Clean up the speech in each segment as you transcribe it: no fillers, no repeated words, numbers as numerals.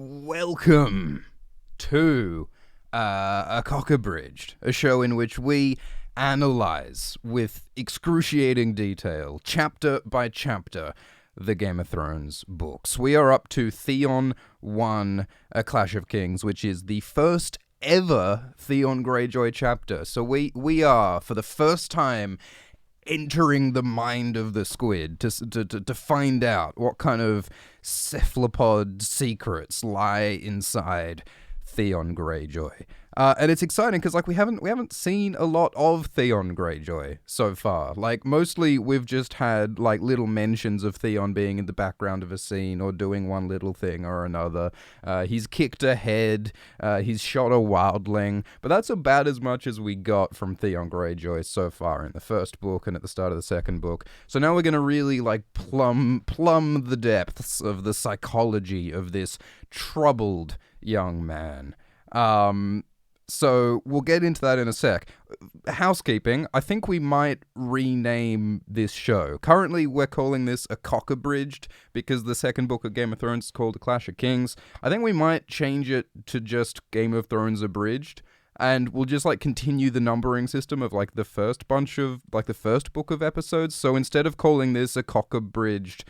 Welcome to ACOK Abridged, a show in which we analyze with excruciating detail, chapter by chapter, the Game of Thrones books. We are up to Theon 1, A Clash of Kings, which is the first ever Theon Greyjoy chapter. So we are, for the first time, entering the mind of the squid to find out what kind of cephalopod secrets lie inside Theon Greyjoy. And it's exciting because we haven't seen a lot of Theon Greyjoy so far. Mostly we've just had little mentions of Theon being in the background of a scene or doing one little thing or another. He's kicked a head, he's shot a wildling, but that's about as much as we got from Theon Greyjoy so far in the first book and at the start of the second book. So now we're gonna really plumb the depths of the psychology of this troubled young man. So we'll get into that in a sec. Housekeeping, I think we might rename this show. Currently, we're calling this ACOK Abridged because the second book of Game of Thrones is called A Clash of Kings. I think we might change it to just Game of Thrones Abridged, and we'll just continue the numbering system of the first bunch of the first book of episodes. So instead of calling this ACOK Abridged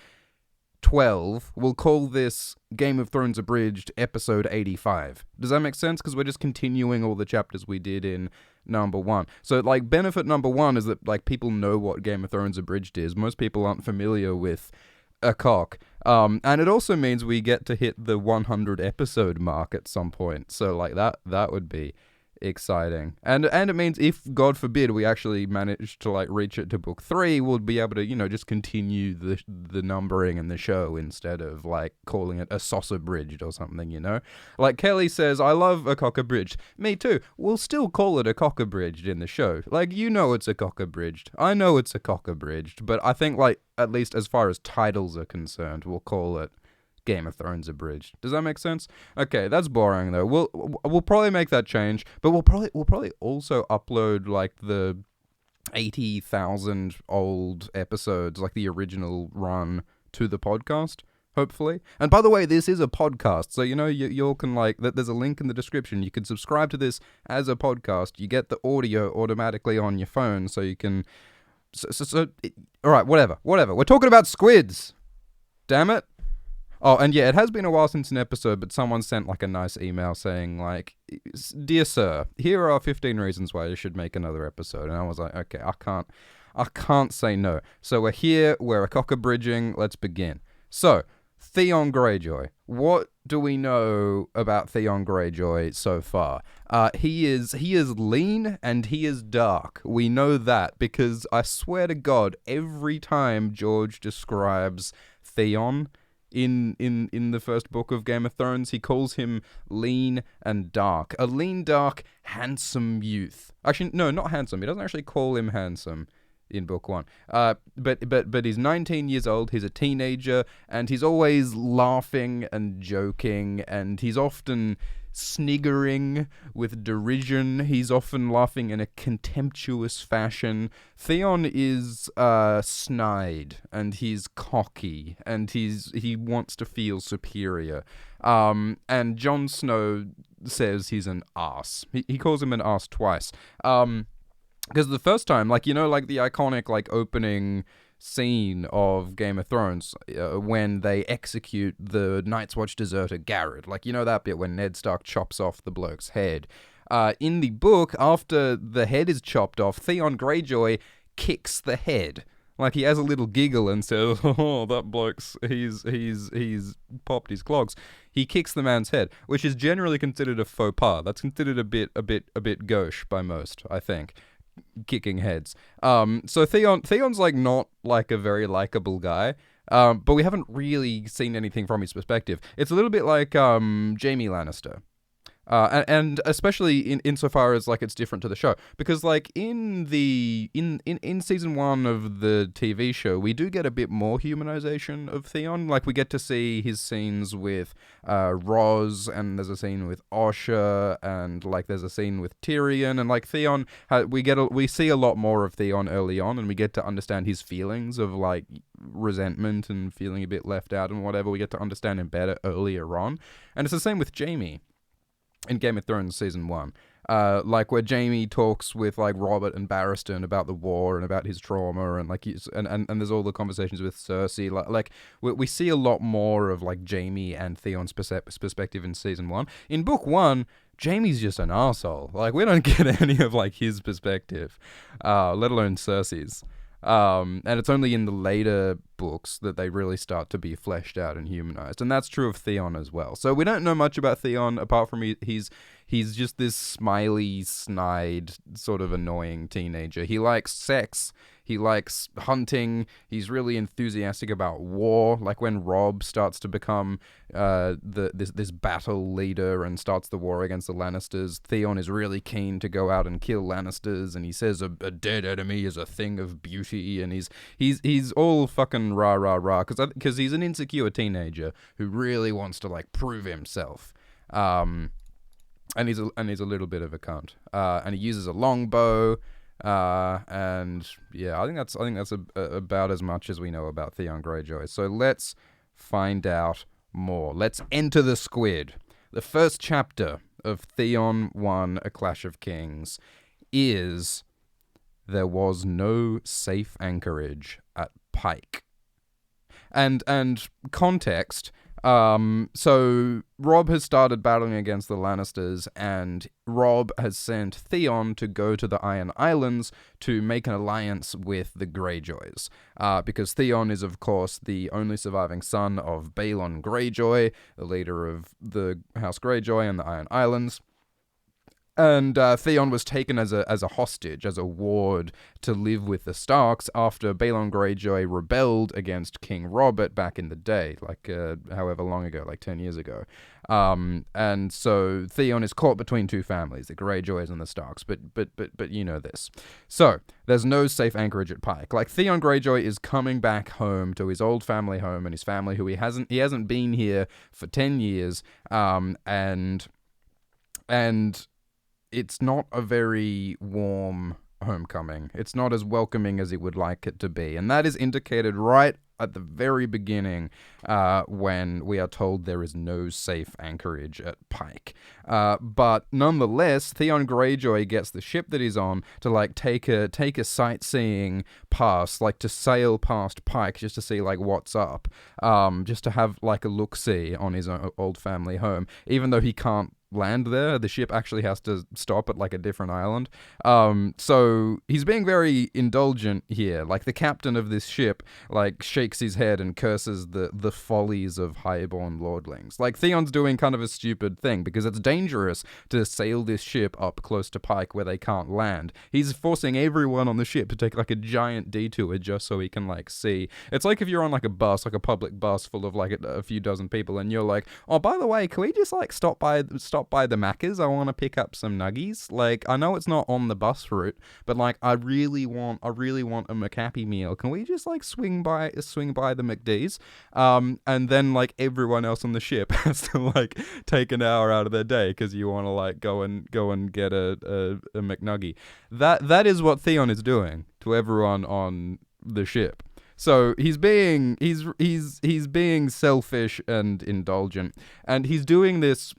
12, we'll call this Game of Thrones Abridged episode 85. Does that make sense? Because we're just continuing all the chapters we did in number 1. So benefit number 1 is that people know what Game of Thrones Abridged is. Most people aren't familiar with ACOK. And it also means we get to hit the 100 episode mark at some point. So that would be exciting. And it means if, God forbid, we actually manage to reach it to book 3, we'll be able to, just continue the numbering in the show instead of calling it a sauce abridged or something, Kelly says, I love ACOK Abridged. Me too. We'll still call it ACOK Abridged in the show. It's ACOK Abridged. I know it's ACOK Abridged, but I think at least as far as titles are concerned, we'll call it Game of Thrones Abridged. Does that make sense? Okay, that's boring though. We'll probably make that change, but we'll probably also upload the 80,000 old episodes, the original run, to the podcast, hopefully. And by the way, this is a podcast, so you can there's a link in the description. You can subscribe to this as a podcast. You get the audio automatically on your phone, so you can. All right, whatever. We're talking about squids. Damn it. Oh, and yeah, it has been a while since an episode, but someone sent a nice email saying Dear sir, here are 15 reasons why you should make another episode. And I was like, okay, I can't say no. So we're here, we're ACOK Abridging, let's begin. So, Theon Greyjoy. What do we know about Theon Greyjoy so far? He is lean and he is dark. We know that because I swear to God, every time George describes Theon in the first book of Game of Thrones, he calls him lean and dark. A lean, dark, handsome youth. Actually, no, not handsome. He doesn't actually call him handsome in book 1. But he's 19 years old, he's a teenager, and he's always laughing and joking, and he's often sniggering with derision. He's often laughing in a contemptuous fashion. Theon is snide, and he's cocky, and he wants to feel superior. And Jon Snow says he's an ass. He calls him an ass twice. Because the first time, the iconic opening scene of Game of Thrones when they execute the Night's Watch deserter Garrett. That bit when Ned Stark chops off the bloke's head. In the book, after the head is chopped off, Theon Greyjoy kicks the head. He has a little giggle and says, "Oh, that bloke's he's popped his clogs." He kicks the man's head, which is generally considered a faux pas. That's considered a bit gauche by most, I think. Kicking heads. So Theon's not a very likable guy. But we haven't really seen anything from his perspective. It's a little bit like Jaime Lannister. And especially insofar as like it's different to the show, because like in season 1 of the TV show, we do get a bit more humanization of Theon. Like we get to see his scenes with Roz, and there's a scene with Osha, and like there's a scene with Tyrion, and like Theon, we see a lot more of Theon early on, and we get to understand his feelings of like resentment and feeling a bit left out and whatever. We get to understand him better earlier on, and it's the same with Jaime in Game of Thrones season 1, like where Jaime talks with like Robert and Barristan about the war and about his trauma, and like and there's all the conversations with Cersei. Like we see a lot more of like Jaime and Theon's perspective in season 1. In book 1, Jaime's just an arsehole. Like we don't get any of like his perspective, let alone Cersei's. And it's only in the later books that they really start to be fleshed out and humanized, and that's true of Theon as well. So we don't know much about Theon apart from he's just this smiley, snide, sort of annoying teenager. He likes sex, he likes hunting, he's really enthusiastic about war. Like when Robb starts to become this battle leader and starts the war against the Lannisters, Theon is really keen to go out and kill Lannisters, and he says a dead enemy is a thing of beauty, and he's all fucking rah rah rah because he's an insecure teenager who really wants to like prove himself. And he's a little bit of a cunt. And he uses a longbow. And yeah, I think that's about as much as we know about Theon Greyjoy. So let's find out more. Let's enter the squid. The first chapter of Theon 1: A Clash of Kings is there was no safe anchorage at Pike. And context. So Robb has started battling against the Lannisters, and Robb has sent Theon to go to the Iron Islands to make an alliance with the Greyjoys. Because Theon is, of course, the only surviving son of Balon Greyjoy, the leader of the House Greyjoy and the Iron Islands. And Theon was taken as a hostage, as a ward, to live with the Starks after Balon Greyjoy rebelled against King Robert back in the day, like however long ago, like 10 years ago. And so Theon is caught between two families, the Greyjoys and the Starks, but you know this. So there's no safe anchorage at Pike. Like Theon Greyjoy is coming back home to his old family home and his family, who he hasn't been here for 10 years, and it's not a very warm homecoming. It's not as welcoming as he would like it to be. And that is indicated right at the very beginning, when we are told there is no safe anchorage at Pike. But nonetheless, Theon Greyjoy gets the ship that he's on to like take a sightseeing pass, like to sail past Pike just to see like what's up, just to have like a look-see on his old family home, even though he can't land there. The ship actually has to stop at like a different island. So he's being very indulgent here. Like the captain of this ship like shakes his head and curses the follies of highborn lordlings. Like Theon's doing kind of a stupid thing because it's dangerous to sail this ship up close to Pike where they can't land. He's forcing everyone on the ship to take like a giant detour just so he can like see. It's like if you're on like a bus, like a public bus full of like a few dozen people, and you're like, oh, by the way, can we just like stop by the Macca's? I want to pick up some nuggies. Like, I know it's not on the bus route, but like I really want a McHappy meal. Can we just like swing by the McD's? And then like everyone else on the ship has to like take an hour out of their day because you want to like go and get a McNuggie. That is what Theon is doing to everyone on the ship. So he's being selfish and indulgent, and he's doing this.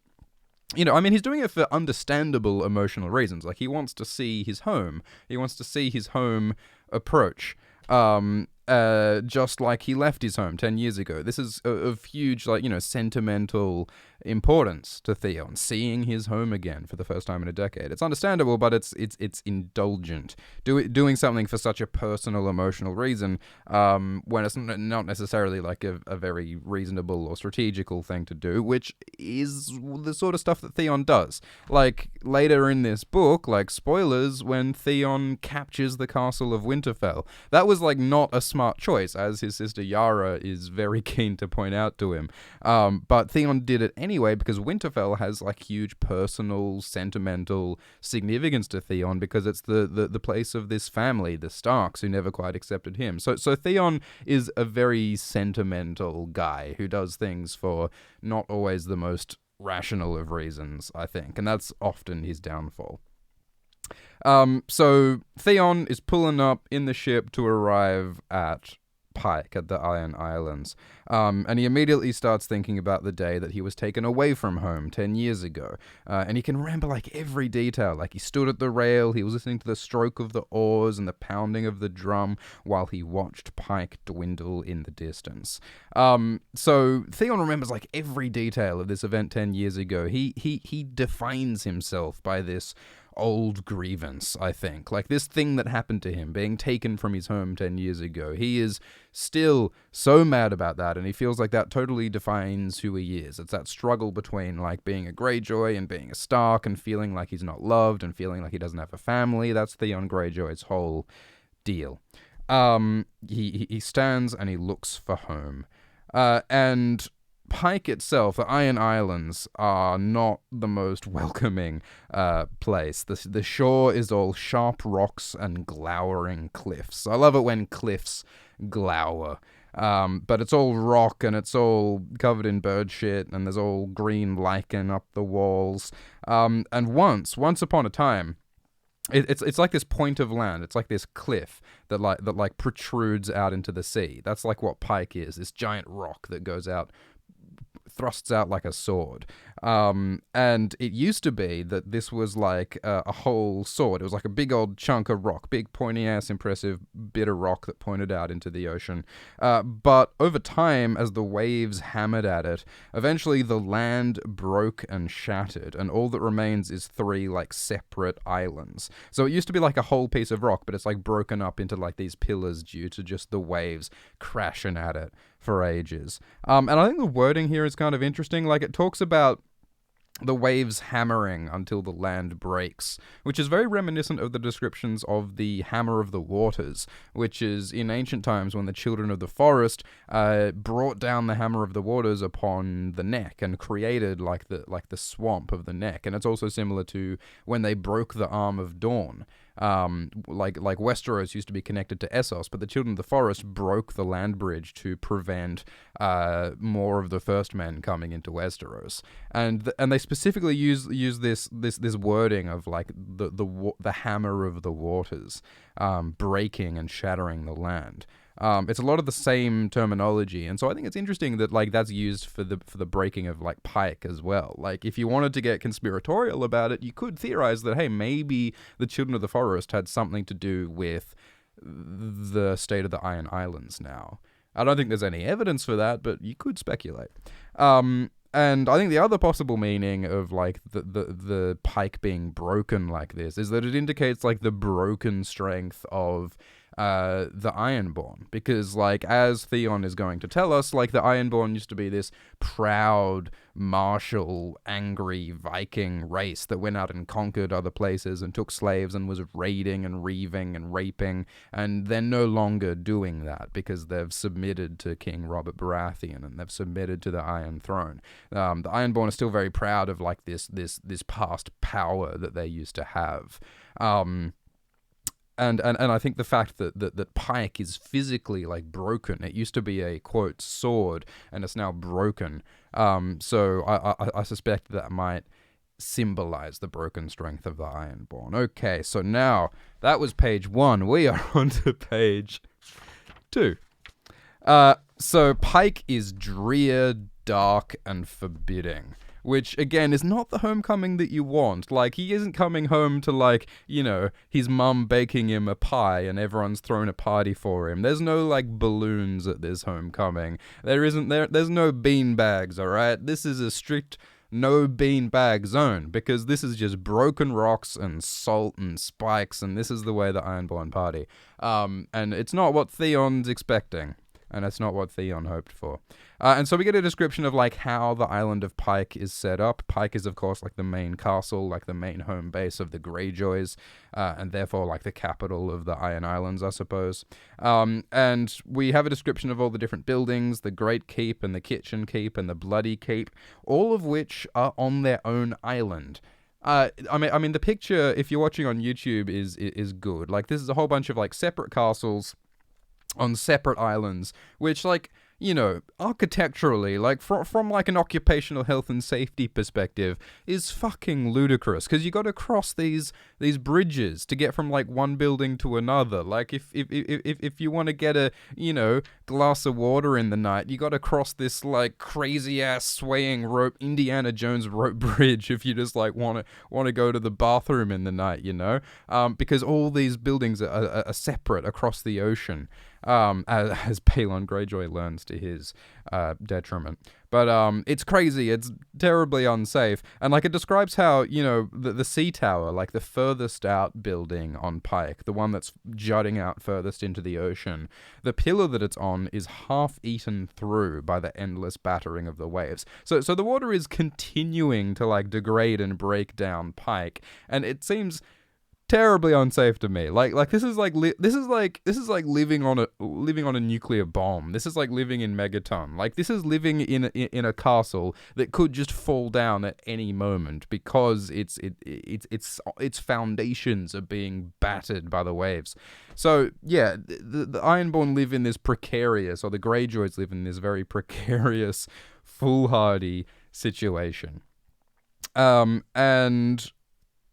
You know, I mean, he's doing it for understandable emotional reasons. Like, he wants to see his home. He wants to see his home approach. Just like he left his home 10 years ago. This is of huge, like, you know, sentimental importance to Theon, seeing his home again for the first time in a decade. It's understandable, but it's indulgent. Doing something for such a personal, emotional reason, when it's not necessarily like a very reasonable or strategical thing to do, which is the sort of stuff that Theon does. Like, later in this book, like, spoilers, when Theon captures the castle of Winterfell, that was, like, not a smart smart choice, as his sister Yara is very keen to point out to him. But Theon did it anyway because Winterfell has like huge personal, sentimental significance to Theon because it's the place of this family, the Starks, who never quite accepted him. So Theon is a very sentimental guy who does things for not always the most rational of reasons, I think, and that's often his downfall. So Theon is pulling up in the ship to arrive at Pike at the Iron Islands, and he immediately starts thinking about the day that he was taken away from home 10 years ago, and he can remember like every detail, like he stood at the rail, he was listening to the stroke of the oars and the pounding of the drum while he watched Pike dwindle in the distance. So Theon remembers like every detail of this event 10 years ago. He defines himself by this old grievance, I think. Like this thing that happened to him, being taken from his home 10 years ago. He is still so mad about that, and he feels like that totally defines who he is. It's that struggle between like being a Greyjoy and being a Stark, and feeling like he's not loved, and feeling like he doesn't have a family. That's Theon Greyjoy's whole deal. He stands and he looks for home. And Pike itself, the Iron Islands, are not the most welcoming place. The shore is all sharp rocks and glowering cliffs. I love it when cliffs glower. But it's all rock and it's all covered in bird shit and there's all green lichen up the walls. And once upon a time, it's like this point of land. It's like this cliff that protrudes out into the sea. That's like what Pike is. This giant rock that goes out, thrusts out like a sword. And it used to be that this was like a whole sword. It was like a big old chunk of rock, big pointy ass impressive bit of rock that pointed out into the ocean. But over time, as the waves hammered at it, eventually the land broke and shattered, and all that remains is 3 like separate islands. So it used to be like a whole piece of rock, but it's like broken up into like these pillars due to just the waves crashing at it for ages. And I think the wording here is kind of interesting. Like it talks about the waves hammering until the land breaks, which is very reminiscent of the descriptions of the Hammer of the Waters, which is in ancient times when the children of the forest brought down the Hammer of the Waters upon the neck and created like the swamp of the neck. And it's also similar to when they broke the Arm of Dawn. Like Westeros used to be connected to Essos, but the Children of the Forest broke the land bridge to prevent more of the First Men coming into Westeros, and they specifically use this wording of like the Hammer of the Waters, breaking and shattering the land. It's a lot of the same terminology, and so I think it's interesting that like that's used for the breaking of like Pike as well. Like if you wanted to get conspiratorial about it, you could theorize that hey, maybe the Children of the Forest had something to do with the state of the Iron Islands now. I don't think there's any evidence for that, but you could speculate. And I think the other possible meaning of like the Pike being broken like this is that it indicates like the broken strength of the Ironborn, because like as Theon is going to tell us, like the Ironborn used to be this proud, martial, angry Viking race that went out and conquered other places and took slaves and was raiding and reaving and raping, and they're no longer doing that because they've submitted to King Robert Baratheon and they've submitted to the Iron Throne. The Ironborn are still very proud of like this past power that they used to have. And I think the fact that Pike is physically like broken, it used to be a quote sword and it's now broken. So I suspect that might symbolize the broken strength of the Ironborn. Okay, so now that was page 1. We are on to page 2. So Pike is drear, dark, and forbidding, which, again, is not the homecoming that you want. Like, he isn't coming home to, like, you know, his mum baking him a pie and everyone's throwing a party for him. There's no, like, balloons at this homecoming. There's no beanbags, alright? This is a strict no beanbag zone, because this is just broken rocks and salt and spikes, and this is the way the Ironborn party. And it's not what Theon's expecting. and that's not what Theon hoped for. And so we get a description of like how the island of Pike is set up. Pike is, of course, like the main castle, like the main home base of the Greyjoys, and therefore like the capital of the Iron Islands, I suppose. And we have a description of all the different buildings, the Great Keep and the Kitchen Keep and the Bloody Keep, all of which are on their own island. I mean, the picture, if you're watching on YouTube, is good. Like, this is a whole bunch of like separate castles on separate islands, which, like, you know, architecturally, like, from like an occupational health and safety perspective, is fucking ludicrous, because you got to cross these bridges to get from like one building to another. Like, if you want to get a, you know, glass of water in the night, you got to cross this like crazy ass swaying rope, Indiana Jones rope bridge, if you just like want to go to the bathroom in the night, you know, because all these buildings are separate across the ocean. As Balon Greyjoy learns to his detriment. But it's crazy, it's terribly unsafe, and like it describes how, you know, the sea tower, like the furthest out building on Pike, the one that's jutting out furthest into the ocean, the pillar that it's on is half eaten through by the endless battering of the waves. So the water is continuing to like degrade and break down Pike, and it seems terribly unsafe to me. Like this is like living on a nuclear bomb. This is like living in Megaton. Like, this is living in a castle that could just fall down at any moment because its foundations are being battered by the waves. So yeah, the Ironborn live in this precarious, or the Greyjoys live in this very precarious, foolhardy situation. And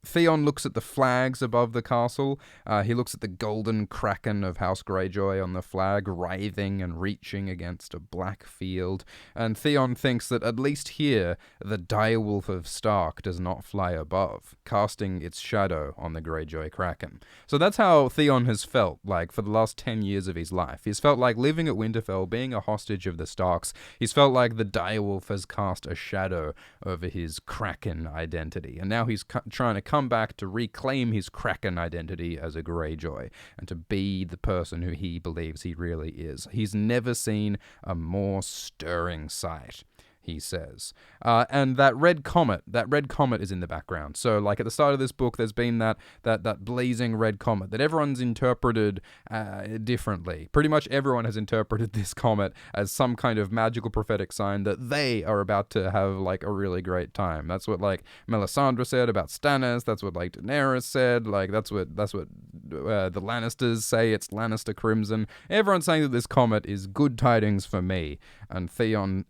Theon looks at the flags above the castle. He looks at the golden kraken of House Greyjoy on the flag, writhing and reaching against a black field. And Theon thinks that at least here, the direwolf of Stark does not fly above, casting its shadow on the Greyjoy kraken. So that's how Theon has felt like for the last 10 years of his life. He's felt like living at Winterfell, being a hostage of the Starks. He's felt like the direwolf has cast a shadow over his kraken identity. And now he's trying to come back to reclaim his kraken identity as a Greyjoy and to be the person who he believes he really is. He's never seen a more stirring sight, he says. And that red comet is in the background. So like at the start of this book, there's been that blazing red comet that everyone's interpreted differently. Pretty much everyone has interpreted this comet as some kind of magical prophetic sign that they are about to have like a really great time. That's what like Melisandre said about Stannis. That's what like Daenerys said. Like that's what the Lannisters say. It's Lannister Crimson. Everyone's saying that this comet is good tidings for me. And Theon